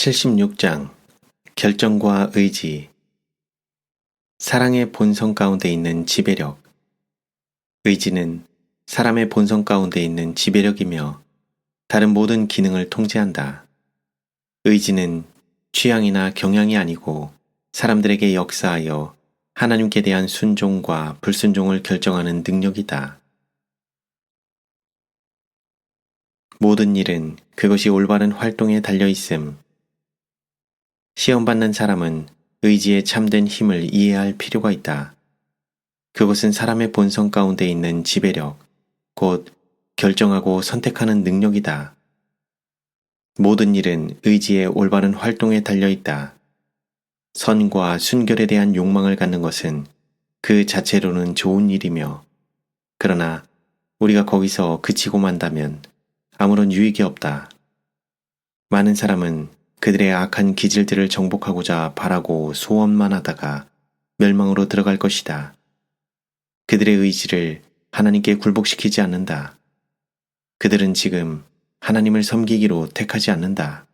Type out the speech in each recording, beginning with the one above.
76장 결정과 의지. 사랑의 본성 가운데 있는 지배력. 의지는 사람의 본성 가운데 있는 지배력이며 다른 모든 기능을 통제한다. 의지는 취향이나 경향이 아니고 사람들에게 역사하여 하나님께 대한 순종과 불순종을 결정하는 능력이다. 모든 일은 그것이 올바른 활동에 달려 있음. 시험받는 사람은 의지의 참된 힘을 이해할 필요가 있다. 그것은 사람의 본성 가운데 있는 지배력, 곧 결정하고 선택하는 능력이다. 모든 일은 의지의 올바른 활동에 달려 있다. 선과 순결에 대한 욕망을 갖는 것은 그 자체로는 좋은 일이며, 그러나 우리가 거기서 그치고 만다면 아무런 유익이 없다. 많은 사람은 그들의 악한 기질들을 정복하고자 바라고 소원만 하다가 멸망으로 들어갈 것이다. 그들의 의지를 하나님께 굴복시키지 않는다. 그들은 지금 하나님을 섬기기로 택하지 않는다.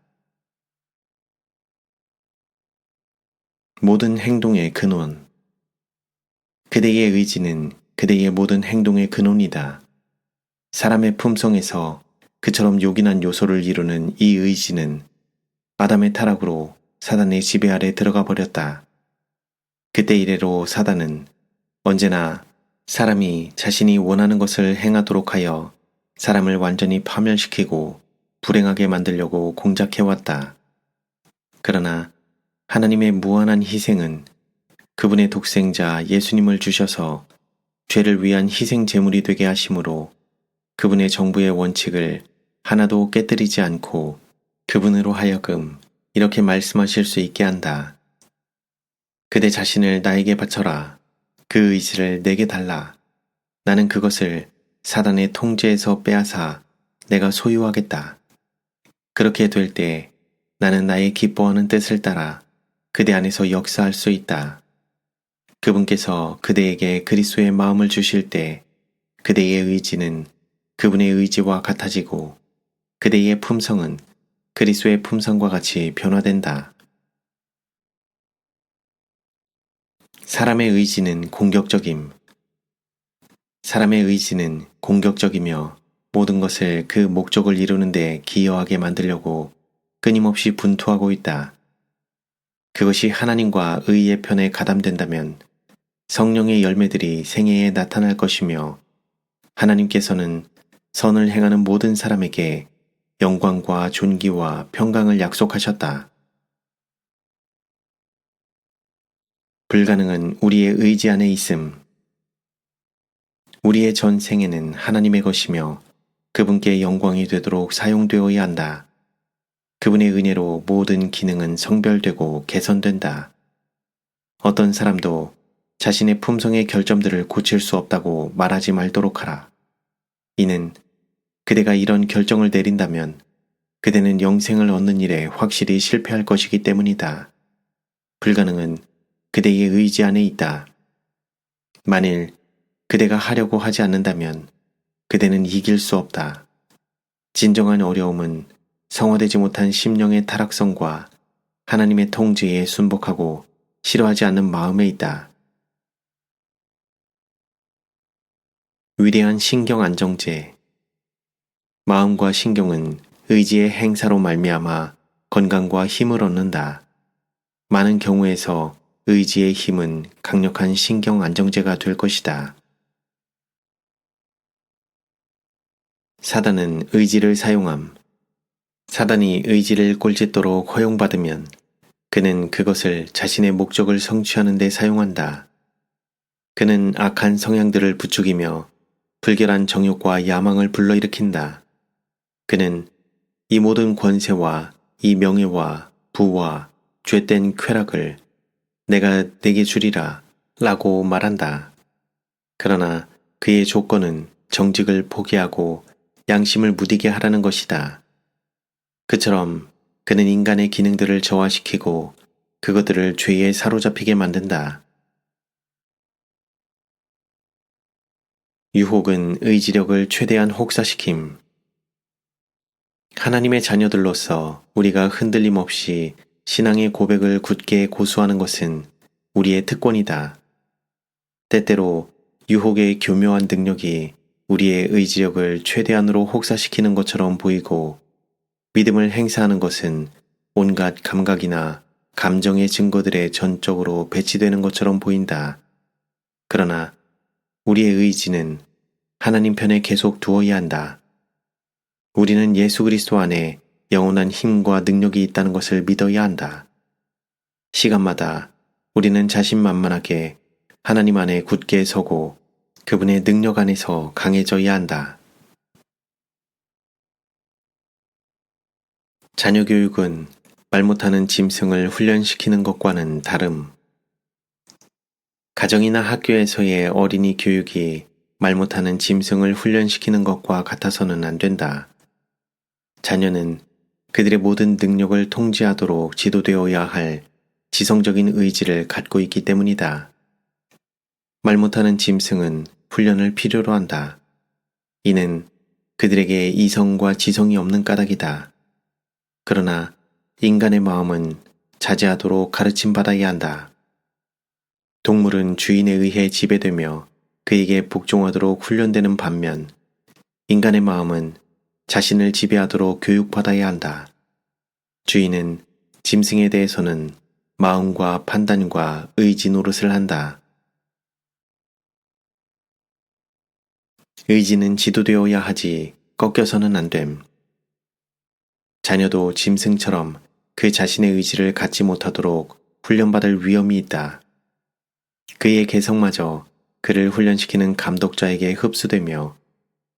모든 행동의 근원. 그대의 의지는 그대의 모든 행동의 근원이다. 사람의 품성에서 그처럼 요긴한 요소를 이루는 이 의지는 아담의 타락으로 사단의 지배 아래 들어가 버렸다. 그때 이래로 사단은 언제나 사람이 자신이 원하는 것을 행하도록 하여 사람을 완전히 파멸시키고 불행하게 만들려고 공작해왔다. 그러나 하나님의 무한한 희생은 그분의 독생자 예수님을 주셔서 죄를 위한 희생 제물이 되게 하심으로 그분의 정부의 원칙을 하나도 깨뜨리지 않고 그분으로 하여금 이렇게 말씀하실 수 있게 한다. 그대 자신을 나에게 바쳐라. 그 의지를 내게 달라. 나는 그것을 사단의 통제에서 빼앗아 내가 소유하겠다. 그렇게 될 때 나는 나의 기뻐하는 뜻을 따라 그대 안에서 역사할 수 있다. 그분께서 그대에게 그리스도의 마음을 주실 때 그대의 의지는 그분의 의지와 같아지고 그대의 품성은 그리스도의 품성과 같이 변화된다. 사람의 의지는 공격적임. 사람의 의지는 공격적이며 모든 것을 그 목적을 이루는 데 기여하게 만들려고 끊임없이 분투하고 있다. 그것이 하나님과 의의 편에 가담된다면 성령의 열매들이 생애에 나타날 것이며 하나님께서는 선을 행하는 모든 사람에게 영광과 존귀와 평강을 약속하셨다. 불가능은 우리의 의지 안에 있음. 우리의 전 생애는 하나님의 것이며 그분께 영광이 되도록 사용되어야 한다. 그분의 은혜로 모든 기능은 성별되고 개선된다. 어떤 사람도 자신의 품성의 결점들을 고칠 수 없다고 말하지 말도록 하라. 이는 그대가 이런 결정을 내린다면 그대는 영생을 얻는 일에 확실히 실패할 것이기 때문이다. 불가능은 그대의 의지 안에 있다. 만일 그대가 하려고 하지 않는다면 그대는 이길 수 없다. 진정한 어려움은 성화되지 못한 심령의 타락성과 하나님의 통제에 순복하고 싫어하지 않는 마음에 있다. 위대한 신경 안정제. 마음과 신경은 의지의 행사로 말미암아 건강과 힘을 얻는다. 많은 경우에서 의지의 힘은 강력한 신경 안정제가 될 것이다. 사단은 의지를 사용함. 사단이 의지를 꼴짓도록 허용받으면 그는 그것을 자신의 목적을 성취하는 데 사용한다. 그는 악한 성향들을 부추기며 불결한 정욕과 야망을 불러일으킨다. 그는 이 모든 권세와 이 명예와 부와 죄된 쾌락을 내가 내게 주리라 라고 말한다. 그러나 그의 조건은 정직을 포기하고 양심을 무디게 하라는 것이다. 그처럼 그는 인간의 기능들을 저하시키고 그것들을 죄에 사로잡히게 만든다. 유혹은 의지력을 최대한 혹사시킴. 하나님의 자녀들로서 우리가 흔들림 없이 신앙의 고백을 굳게 고수하는 것은 우리의 특권이다. 때때로 유혹의 교묘한 능력이 우리의 의지력을 최대한으로 혹사시키는 것처럼 보이고 믿음을 행사하는 것은 온갖 감각이나 감정의 증거들에 전적으로 배치되는 것처럼 보인다. 그러나 우리의 의지는 하나님 편에 계속 두어야 한다. 우리는 예수 그리스도 안에 영원한 힘과 능력이 있다는 것을 믿어야 한다. 시간마다 우리는 자신만만하게 하나님 안에 굳게 서고 그분의 능력 안에서 강해져야 한다. 자녀 교육은 말 못하는 짐승을 훈련시키는 것과는 다름. 가정이나 학교에서의 어린이 교육이 말 못하는 짐승을 훈련시키는 것과 같아서는 안 된다. 자녀는 그들의 모든 능력을 통제하도록 지도되어야 할 지성적인 의지를 갖고 있기 때문이다. 말 못하는 짐승은 훈련을 필요로 한다. 이는 그들에게 이성과 지성이 없는 까닭이다. 그러나 인간의 마음은 자제하도록 가르침받아야 한다. 동물은 주인에 의해 지배되며 그에게 복종하도록 훈련되는 반면 인간의 마음은 자신을 지배하도록 교육받아야 한다. 주인은 짐승에 대해서는 마음과 판단과 의지 노릇을 한다. 의지는 지도되어야 하지 꺾여서는 안 됨. 자녀도 짐승처럼 그 자신의 의지를 갖지 못하도록 훈련받을 위험이 있다. 그의 개성마저 그를 훈련시키는 감독자에게 흡수되며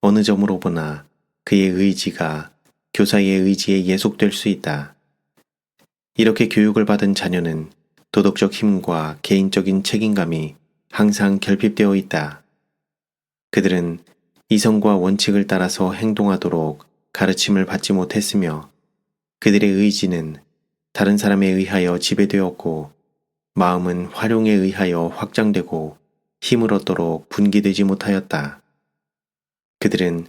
어느 점으로 보나 그의 의지가 교사의 의지에 예속될 수 있다. 이렇게 교육을 받은 자녀는 도덕적 힘과 개인적인 책임감이 항상 결핍되어 있다. 그들은 이성과 원칙을 따라서 행동하도록 가르침을 받지 못했으며 그들의 의지는 다른 사람에 의하여 지배되었고 마음은 활용에 의하여 확장되고 힘을 얻도록 분기되지 못하였다. 그들은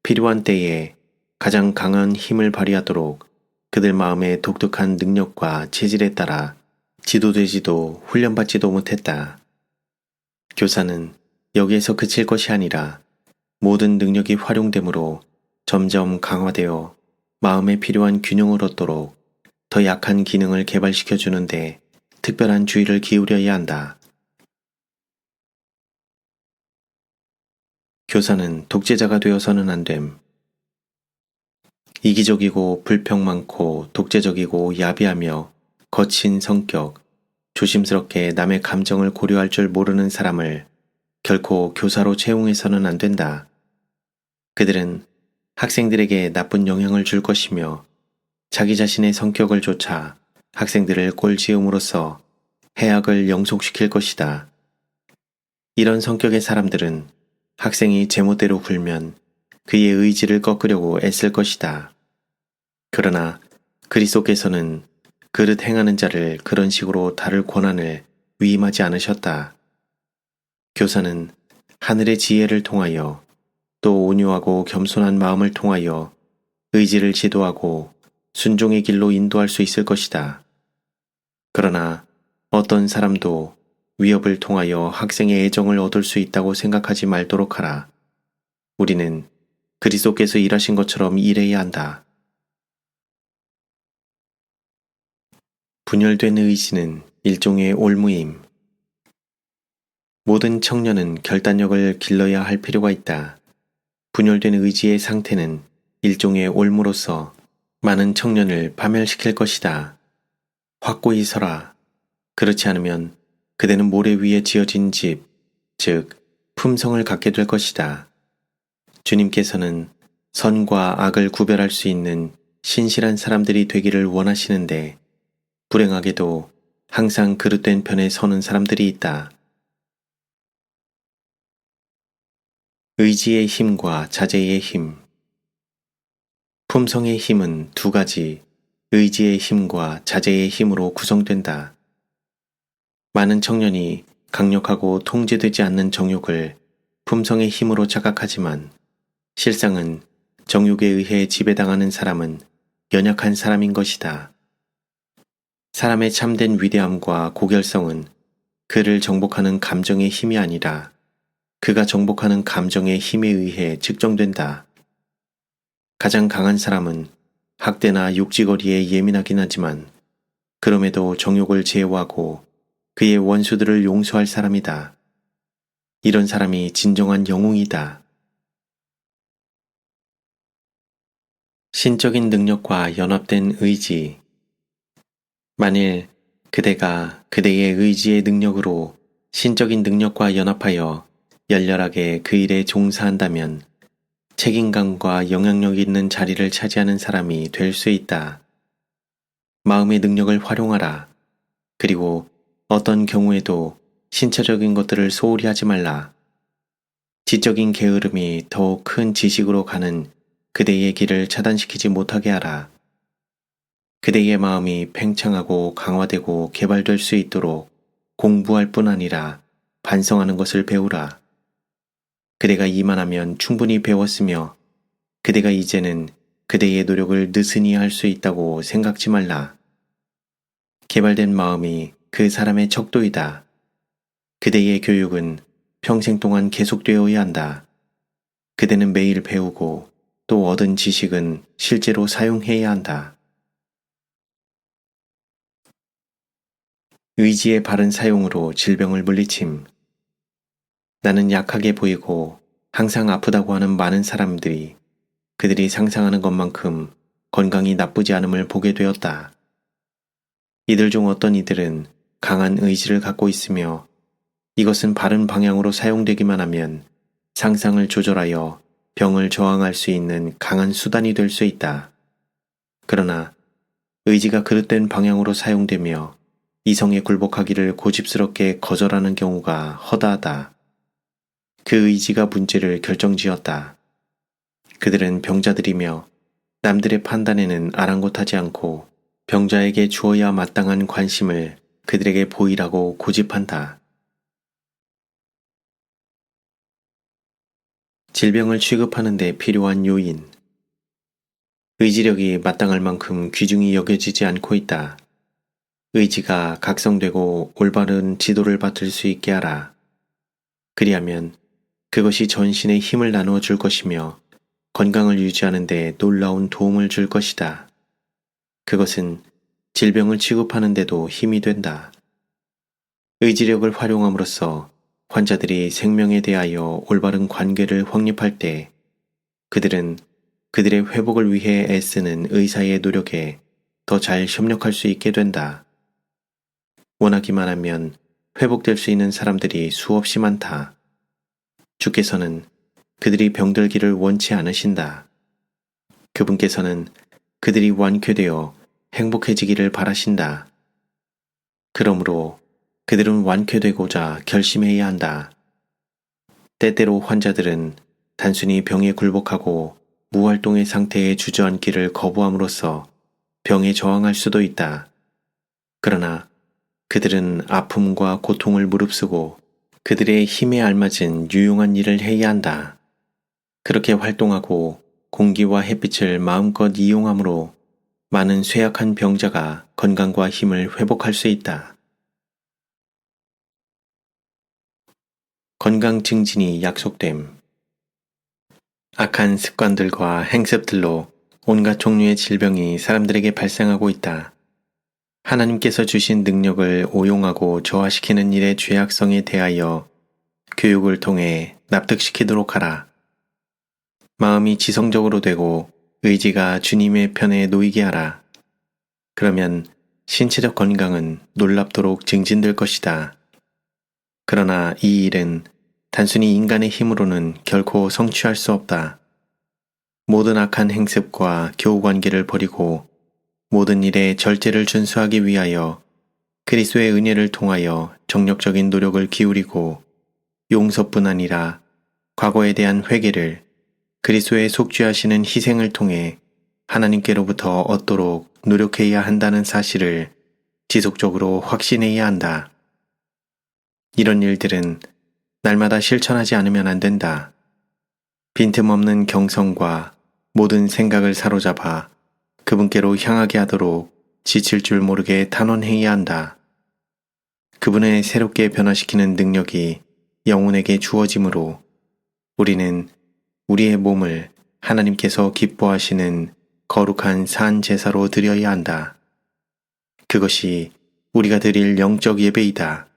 필요한 때에 가장 강한 힘을 발휘하도록 그들 마음의 독특한 능력과 체질에 따라 지도되지도 훈련받지도 못했다. 교사는 여기에서 그칠 것이 아니라 모든 능력이 활용되므로 점점 강화되어 마음에 필요한 균형을 얻도록 더 약한 기능을 개발시켜 주는데 특별한 주의를 기울여야 한다. 교사는 독재자가 되어서는 안 됨. 이기적이고 불평 많고 독재적이고 야비하며 거친 성격, 조심스럽게 남의 감정을 고려할 줄 모르는 사람을 결코 교사로 채용해서는 안 된다. 그들은 학생들에게 나쁜 영향을 줄 것이며 자기 자신의 성격을 좇아 학생들을 꼴지음으로써 해악을 영속시킬 것이다. 이런 성격의 사람들은 학생이 제멋대로 굴면 그의 의지를 꺾으려고 애쓸 것이다. 그러나 그리스도께서는 그릇 행하는 자를 그런 식으로 다룰 권한을 위임하지 않으셨다. 교사는 하늘의 지혜를 통하여 또 온유하고 겸손한 마음을 통하여 의지를 지도하고 순종의 길로 인도할 수 있을 것이다. 그러나 어떤 사람도 위협을 통하여 학생의 애정을 얻을 수 있다고 생각하지 말도록 하라. 우리는 그리스도께서 일하신 것처럼 일해야 한다. 분열된 의지는 일종의 올무임. 모든 청년은 결단력을 길러야 할 필요가 있다. 분열된 의지의 상태는 일종의 올무로서 많은 청년을 파멸시킬 것이다. 확고히 서라. 그렇지 않으면 그대는 모래 위에 지어진 집, 즉 품성을 갖게 될 것이다. 주님께서는 선과 악을 구별할 수 있는 신실한 사람들이 되기를 원하시는데 불행하게도 항상 그릇된 편에 서는 사람들이 있다. 의지의 힘과 자제의 힘. 품성의 힘은 두 가지, 의지의 힘과 자제의 힘으로 구성된다. 많은 청년이 강력하고 통제되지 않는 정욕을 품성의 힘으로 착각하지만 실상은 정욕에 의해 지배당하는 사람은 연약한 사람인 것이다. 사람의 참된 위대함과 고결성은 그를 정복하는 감정의 힘이 아니라 그가 정복하는 감정의 힘에 의해 측정된다. 가장 강한 사람은 학대나 욕지거리에 예민하긴 하지만 그럼에도 정욕을 제어하고 그의 원수들을 용서할 사람이다. 이런 사람이 진정한 영웅이다. 신적인 능력과 연합된 의지. 만일 그대가 그대의 의지의 능력으로 신적인 능력과 연합하여 열렬하게 그 일에 종사한다면 책임감과 영향력 있는 자리를 차지하는 사람이 될 수 있다. 마음의 능력을 활용하라. 그리고 어떤 경우에도 신체적인 것들을 소홀히 하지 말라. 지적인 게으름이 더욱 큰 지식으로 가는 그대의 길을 차단시키지 못하게 하라. 그대의 마음이 팽창하고 강화되고 개발될 수 있도록 공부할 뿐 아니라 반성하는 것을 배우라. 그대가 이만하면 충분히 배웠으며 그대가 이제는 그대의 노력을 느슨히 할 수 있다고 생각지 말라. 개발된 마음이 그 사람의 척도이다. 그대의 교육은 평생 동안 계속되어야 한다. 그대는 매일 배우고 또 얻은 지식은 실제로 사용해야 한다. 의지의 바른 사용으로 질병을 물리침. 나는 약하게 보이고 항상 아프다고 하는 많은 사람들이 그들이 상상하는 것만큼 건강이 나쁘지 않음을 보게 되었다. 이들 중 어떤 이들은 강한 의지를 갖고 있으며 이것은 바른 방향으로 사용되기만 하면 상상을 조절하여 병을 저항할 수 있는 강한 수단이 될 수 있다. 그러나 의지가 그릇된 방향으로 사용되며 이성에 굴복하기를 고집스럽게 거절하는 경우가 허다하다. 그 의지가 문제를 결정지었다. 그들은 병자들이며 남들의 판단에는 아랑곳하지 않고 병자에게 주어야 마땅한 관심을 그들에게 보이라고 고집한다. 질병을 취급하는 데 필요한 요인. 의지력이 마땅할 만큼 귀중히 여겨지지 않고 있다. 의지가 각성되고 올바른 지도를 받을 수 있게 하라. 그리하면 그것이 전신에 힘을 나누어 줄 것이며 건강을 유지하는 데 놀라운 도움을 줄 것이다. 그것은 질병을 취급하는 데도 힘이 된다. 의지력을 활용함으로써 환자들이 생명에 대하여 올바른 관계를 확립할 때 그들은 그들의 회복을 위해 애쓰는 의사의 노력에 더 잘 협력할 수 있게 된다. 원하기만 하면 회복될 수 있는 사람들이 수없이 많다. 주께서는 그들이 병들기를 원치 않으신다. 그분께서는 그들이 완쾌되어 행복해지기를 바라신다. 그러므로 그들은 완쾌되고자 결심해야 한다. 때때로 환자들은 단순히 병에 굴복하고 무활동의 상태에 주저앉기를 거부함으로써 병에 저항할 수도 있다. 그러나 그들은 아픔과 고통을 무릅쓰고 그들의 힘에 알맞은 유용한 일을 해야 한다. 그렇게 활동하고 공기와 햇빛을 마음껏 이용함으로 많은 쇠약한 병자가 건강과 힘을 회복할 수 있다. 건강 증진이 약속됨. 악한 습관들과 행습들로 온갖 종류의 질병이 사람들에게 발생하고 있다. 하나님께서 주신 능력을 오용하고 저하시키는 일의 죄악성에 대하여 교육을 통해 납득시키도록 하라. 마음이 지성적으로 되고 의지가 주님의 편에 놓이게 하라. 그러면 신체적 건강은 놀랍도록 증진될 것이다. 그러나 이 일은 단순히 인간의 힘으로는 결코 성취할 수 없다. 모든 악한 행습과 교우관계를 버리고 모든 일에 절제를 준수하기 위하여 그리스도의 은혜를 통하여 정력적인 노력을 기울이고 용서뿐 아니라 과거에 대한 회개를 그리스도의 속죄하시는 희생을 통해 하나님께로부터 얻도록 노력해야 한다는 사실을 지속적으로 확신해야 한다. 이런 일들은 날마다 실천하지 않으면 안 된다. 빈틈없는 경성과 모든 생각을 사로잡아 그분께로 향하게 하도록 지칠 줄 모르게 단언해야 한다. 그분의 새롭게 변화시키는 능력이 영혼에게 주어지므로 우리는 우리의 몸을 하나님께서 기뻐하시는 거룩한 산 제사로 드려야 한다. 그것이 우리가 드릴 영적 예배이다.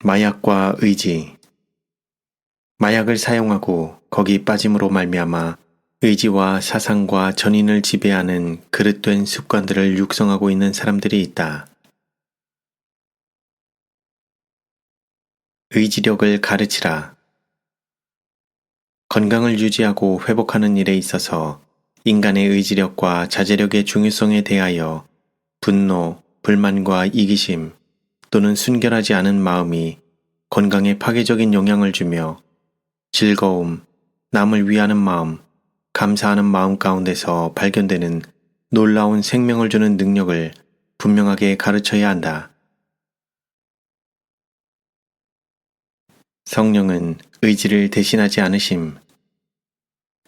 마약과 의지. 마약을 사용하고 거기 빠짐으로 말미암아 의지와 사상과 전인을 지배하는 그릇된 습관들을 육성하고 있는 사람들이 있다. 의지력을 가르치라. 건강을 유지하고 회복하는 일에 있어서 인간의 의지력과 자제력의 중요성에 대하여 분노, 불만과 이기심 또는 순결하지 않은 마음이 건강에 파괴적인 영향을 주며 즐거움, 남을 위하는 마음, 감사하는 마음 가운데서 발견되는 놀라운 생명을 주는 능력을 분명하게 가르쳐야 한다. 성령은 의지를 대신하지 않으심.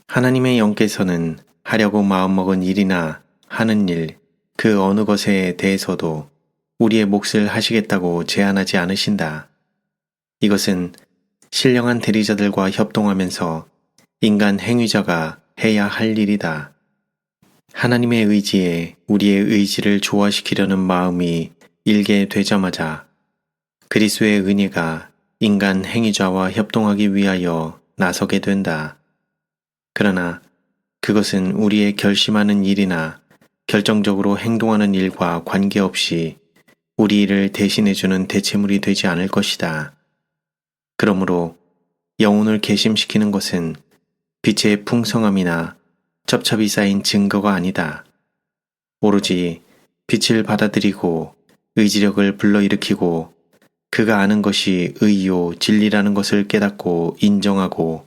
하나님의 영께서는 하려고 마음먹은 일이나 하는 일, 그 어느 것에 대해서도 우리의 몫을 하시겠다고 제안하지 않으신다. 이것은 신령한 대리자들과 협동하면서 인간 행위자가 해야 할 일이다. 하나님의 의지에 우리의 의지를 조화시키려는 마음이 일게 되자마자 그리스도의 은혜가 인간 행위자와 협동하기 위하여 나서게 된다. 그러나 그것은 우리의 결심하는 일이나 결정적으로 행동하는 일과 관계없이 우리 일을 대신해주는 대체물이 되지 않을 것이다. 그러므로 영혼을 개심시키는 것은 빛의 풍성함이나 첩첩이 쌓인 증거가 아니다. 오로지 빛을 받아들이고 의지력을 불러일으키고 그가 아는 것이 의요 진리라는 것을 깨닫고 인정하고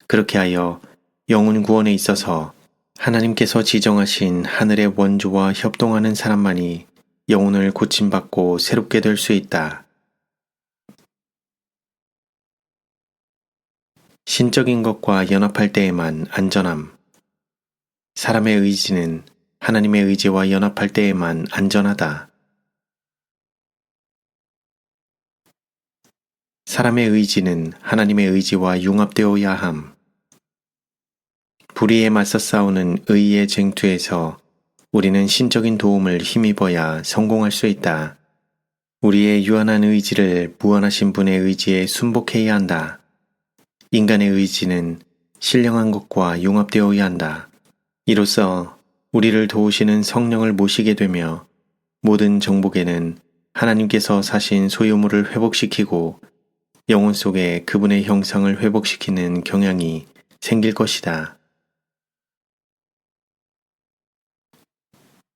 그렇게 하여 영혼 구원에 있어서 하나님께서 지정하신 하늘의 원조와 협동하는 사람만이 영혼을 고침받고 새롭게 될 수 있다. 신적인 것과 연합할 때에만 안전함. 사람의 의지는 하나님의 의지와 연합할 때에만 안전하다. 사람의 의지는 하나님의 의지와 융합되어야 함. 불의에 맞서 싸우는 의의 쟁투에서 우리는 신적인 도움을 힘입어야 성공할 수 있다. 우리의 유한한 의지를 무한하신 분의 의지에 순복해야 한다. 인간의 의지는 신령한 것과 융합되어야 한다. 이로써 우리를 도우시는 성령을 모시게 되며 모든 정복에는 하나님께서 사신 소유물을 회복시키고 영혼 속에 그분의 형상을 회복시키는 경향이 생길 것이다.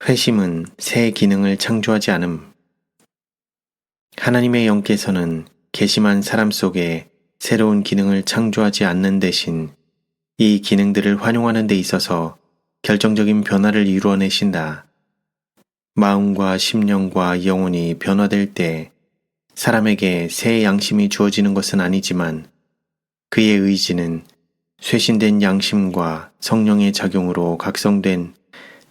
회심은 새 기능을 창조하지 않음. 하나님의 영께서는 괘씸한 사람 속에 새로운 기능을 창조하지 않는 대신 이 기능들을 활용하는 데 있어서 결정적인 변화를 이루어내신다. 마음과 심령과 영혼이 변화될 때 사람에게 새 양심이 주어지는 것은 아니지만 그의 의지는 쇄신된 양심과 성령의 작용으로 각성된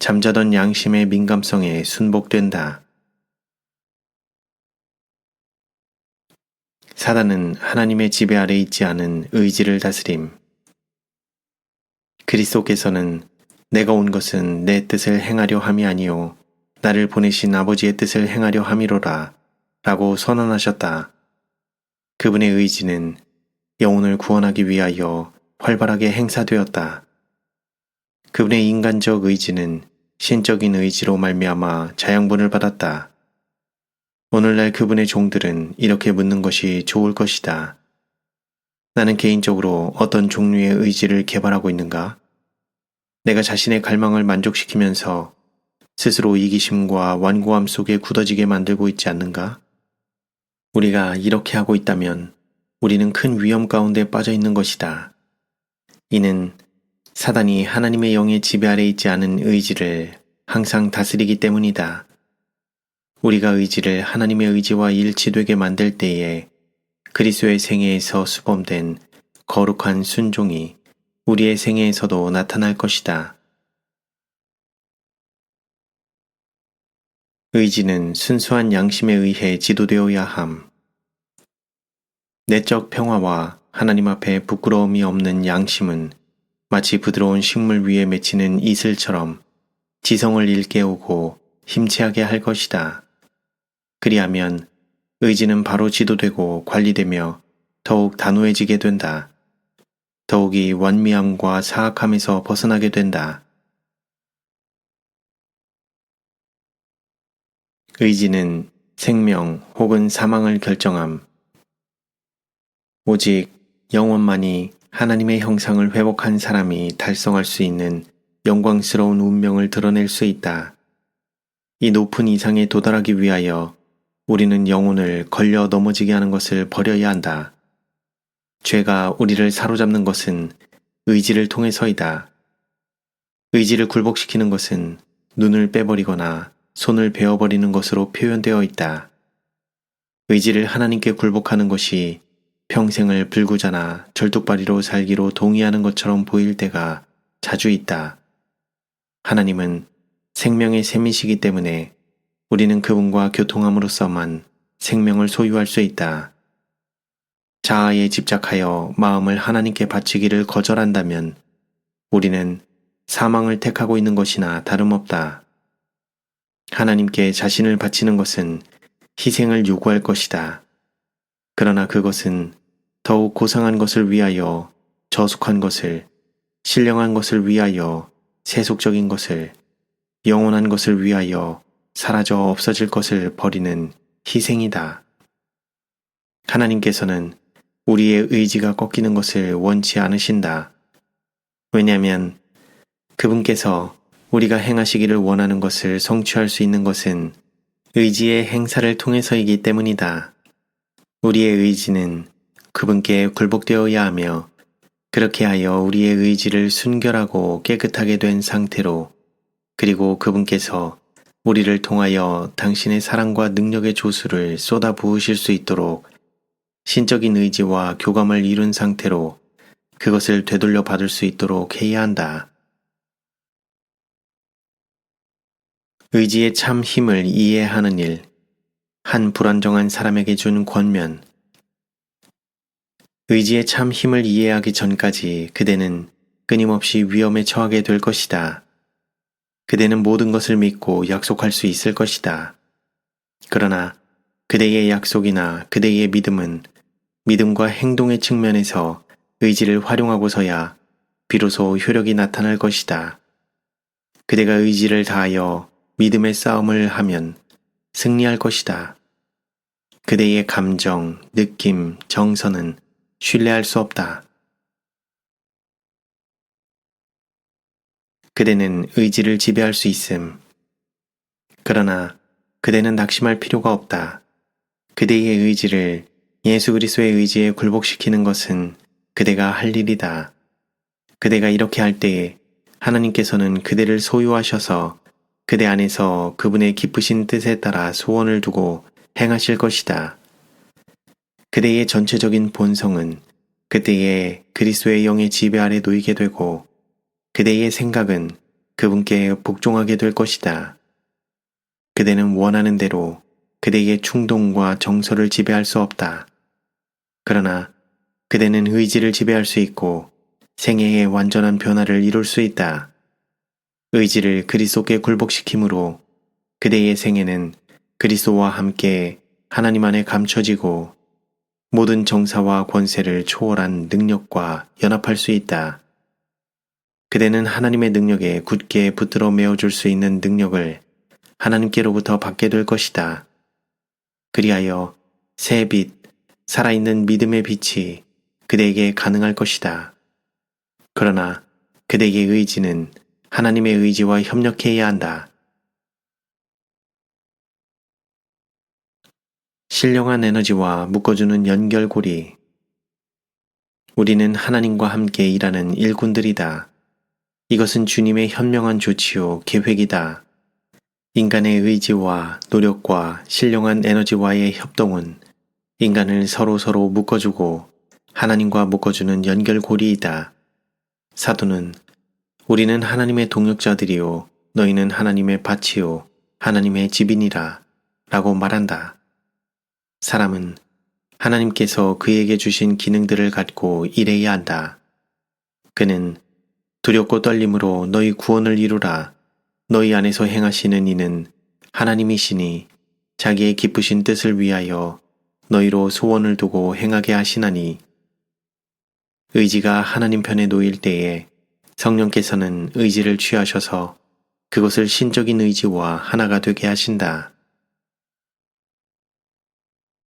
잠자던 양심의 민감성에 순복된다. 사단은 하나님의 지배 아래 있지 않은 의지를 다스림. 그리스도께서는 내가 온 것은 내 뜻을 행하려 함이 아니요 나를 보내신 아버지의 뜻을 행하려 함이로라 라고 선언하셨다. 그분의 의지는 영혼을 구원하기 위하여 활발하게 행사되었다. 그분의 인간적 의지는 신적인 의지로 말미암아 자양분을 받았다. 오늘날 그분의 종들은 이렇게 묻는 것이 좋을 것이다. 나는 개인적으로 어떤 종류의 의지를 개발하고 있는가? 내가 자신의 갈망을 만족시키면서 스스로 이기심과 완고함 속에 굳어지게 만들고 있지 않는가? 우리가 이렇게 하고 있다면 우리는 큰 위험 가운데 빠져 있는 것이다. 이는 사단이 하나님의 영의 지배 아래 있지 않은 의지를 항상 다스리기 때문이다. 우리가 의지를 하나님의 의지와 일치되게 만들 때에 그리스도의 생애에서 수범된 거룩한 순종이 우리의 생애에서도 나타날 것이다. 의지는 순수한 양심에 의해 지도되어야 함. 내적 평화와 하나님 앞에 부끄러움이 없는 양심은 마치 부드러운 식물 위에 맺히는 이슬처럼 지성을 일깨우고 힘체하게 할 것이다. 그리하면 의지는 바로 지도되고 관리되며 더욱 단호해지게 된다. 더욱이 완미함과 사악함에서 벗어나게 된다. 의지는 생명 혹은 사망을 결정함. 오직 영원만이 하나님의 형상을 회복한 사람이 달성할 수 있는 영광스러운 운명을 드러낼 수 있다. 이 높은 이상에 도달하기 위하여 우리는 영혼을 걸려 넘어지게 하는 것을 버려야 한다. 죄가 우리를 사로잡는 것은 의지를 통해서이다. 의지를 굴복시키는 것은 눈을 빼버리거나 손을 베어버리는 것으로 표현되어 있다. 의지를 하나님께 굴복하는 것이 평생을 불구자나 절뚝발이로 살기로 동의하는 것처럼 보일 때가 자주 있다. 하나님은 생명의 셈이시기 때문에 우리는 그분과 교통함으로써만 생명을 소유할 수 있다. 자아에 집착하여 마음을 하나님께 바치기를 거절한다면 우리는 사망을 택하고 있는 것이나 다름없다. 하나님께 자신을 바치는 것은 희생을 요구할 것이다. 그러나 그것은 더욱 고상한 것을 위하여 저속한 것을, 신령한 것을 위하여 세속적인 것을, 영원한 것을 위하여 사라져 없어질 것을 버리는 희생이다. 하나님께서는 우리의 의지가 꺾이는 것을 원치 않으신다. 왜냐하면 그분께서 우리가 행하시기를 원하는 것을 성취할 수 있는 것은 의지의 행사를 통해서이기 때문이다. 우리의 의지는 그분께 굴복되어야 하며 그렇게 하여 우리의 의지를 순결하고 깨끗하게 된 상태로 그리고 그분께서 우리를 통하여 당신의 사랑과 능력의 조수를 쏟아 부으실 수 있도록 신적인 의지와 교감을 이룬 상태로 그것을 되돌려 받을 수 있도록 해야 한다. 의지의 참 힘을 이해하는 일, 한 불안정한 사람에게 준 권면. 의지의 참 힘을 이해하기 전까지 그대는 끊임없이 위험에 처하게 될 것이다. 그대는 모든 것을 믿고 약속할 수 있을 것이다. 그러나 그대의 약속이나 그대의 믿음은 믿음과 행동의 측면에서 의지를 활용하고서야 비로소 효력이 나타날 것이다. 그대가 의지를 다하여 믿음의 싸움을 하면 승리할 것이다. 그대의 감정, 느낌, 정서는 신뢰할 수 없다. 그대는 의지를 지배할 수 있음. 그러나 그대는 낙심할 필요가 없다. 그대의 의지를 예수 그리스도의 의지에 굴복시키는 것은 그대가 할 일이다. 그대가 이렇게 할 때에 하나님께서는 그대를 소유하셔서 그대 안에서 그분의 기쁘신 뜻에 따라 소원을 두고 행하실 것이다. 그대의 전체적인 본성은 그때의 그리스도의 영의 지배 아래 놓이게 되고 그대의 생각은 그분께 복종하게 될 것이다. 그대는 원하는 대로 그대의 충동과 정서를 지배할 수 없다. 그러나 그대는 의지를 지배할 수 있고 생애의 완전한 변화를 이룰 수 있다. 의지를 그리스도께 굴복시킴으로 그대의 생애는 그리스도와 함께 하나님 안에 감춰지고 모든 정사와 권세를 초월한 능력과 연합할 수 있다. 그대는 하나님의 능력에 굳게 붙들어 메어줄 수 있는 능력을 하나님께로부터 받게 될 것이다. 그리하여 새 빛, 살아있는 믿음의 빛이 그대에게 가능할 것이다. 그러나 그대의 의지는 하나님의 의지와 협력해야 한다. 신령한 에너지와 묶어주는 연결고리. 우리는 하나님과 함께 일하는 일꾼들이다. 이것은 주님의 현명한 조치요 계획이다. 인간의 의지와 노력과 신령한 에너지와의 협동은 인간을 서로 묶어주고 하나님과 묶어주는 연결고리이다. 사도는 우리는 하나님의 동역자들이요 너희는 하나님의 밭이요 하나님의 집이니라 라고 말한다. 사람은 하나님께서 그에게 주신 기능들을 갖고 일해야 한다. 그는 두렵고 떨림으로 너희 구원을 이루라. 너희 안에서 행하시는 이는 하나님이시니 자기의 기쁘신 뜻을 위하여 너희로 소원을 두고 행하게 하시나니 의지가 하나님 편에 놓일 때에 성령께서는 의지를 취하셔서 그것을 신적인 의지와 하나가 되게 하신다.